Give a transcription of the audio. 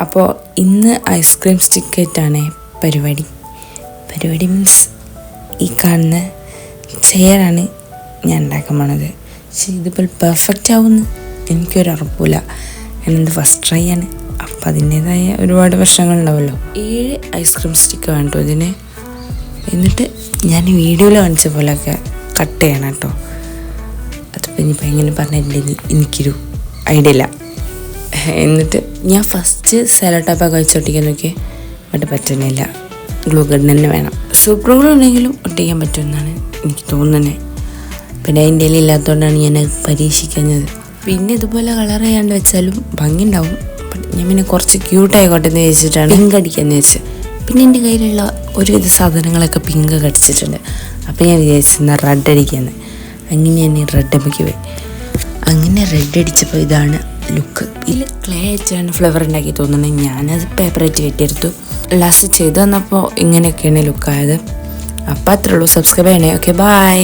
അപ്പോൾ ഇന്ന് ഐസ്ക്രീം സ്റ്റിക്കായിട്ടാണ് പരിപാടി മീൻസ് ഈ കാണുന്ന ചെയറാണ് ഞാൻ ഉണ്ടാക്കാൻ പോണത്. പക്ഷേ ഇതിപ്പോൾ പെർഫെക്റ്റ് ആവുമെന്ന് എനിക്കൊരുറപ്പില്ല. ഞാനെന്ത് ഫസ്റ്റ് ട്രൈ ആണ്, അപ്പം അതിൻ്റേതായ ഒരുപാട് പ്രശ്നങ്ങളുണ്ടാവുമല്ലോ. 7 ഐസ്ക്രീം സ്റ്റിക്ക് വേണ്ടോ ഇതിന്. എന്നിട്ട് ഞാൻ വീഡിയോയിൽ കാണിച്ച പോലെയൊക്കെ കട്ട് ചെയ്യണം കേട്ടോ. അതിപ്പോൾ ഇനിയിപ്പോൾ എങ്ങനെ പറഞ്ഞിട്ടുണ്ടെങ്കിൽ എനിക്കൊരു ഐഡിയ ഇല്ല. എന്നിട്ട് ഞാൻ ഫസ്റ്റ് സെലോ ടോപ്പൊക്കെ വെച്ചൊട്ടിക്കാൻ നോക്കി, ബട്ട് പറ്റുന്നില്ല. ഗ്ലൂ ഗൺ തന്നെ വേണം. സൂപ്പർ ഗ്ലൂ ഉണ്ടെങ്കിലും ഒട്ടിക്കാൻ പറ്റുമെന്നാണ് എനിക്ക് തോന്നുന്നത്. പിന്നെ അതിൻ്റെ ഇല്ലാത്തതുകൊണ്ടാണ് ഞാനത് പരീക്ഷിക്കുന്നത്. പിന്നെ ഇതുപോലെ കളർ ചെയ്യാണ്ട് വെച്ചാലും ഭംഗി ഉണ്ടാവും. ഞാൻ പിന്നെ കുറച്ച് ക്യൂട്ടായിക്കോട്ടെ എന്ന് വെച്ചിട്ടാണ് പിങ്ക് അടിക്കാമെന്ന് വെച്ചത്. പിന്നെ എൻ്റെ കയ്യിലുള്ള ഒരുവിധ സാധനങ്ങളൊക്കെ പിങ്ക് അടിച്ചിട്ടുണ്ട്. അപ്പോൾ ഞാൻ വിചാരിച്ചെന്നാൽ റെഡ് അടിക്കാമെന്ന്. അങ്ങനെ ഞാൻ ഈ റെഡ് അമ്മയ്ക്ക് പോയി. അങ്ങനെ റെഡ് അടിച്ചപ്പോൾ ഇതാണ് ലുക്ക്. ഇതിൽ ക്ലേ വെച്ചാണ് ഫ്ലവർ ഉണ്ടാക്കി തോന്നുന്നത്. ഞാനത് പേപ്പർ വെച്ച് കെട്ടിയെടുത്തു. ലാസ്റ്റ് ചെയ്ത് തന്നപ്പോൾ ഇങ്ങനെയൊക്കെയാണ് ലുക്കായത്. അപ്പോൾ അത്രേ ഉള്ളൂ. സബ്സ്ക്രൈബ് ചെയ്യണേ. Okay, by.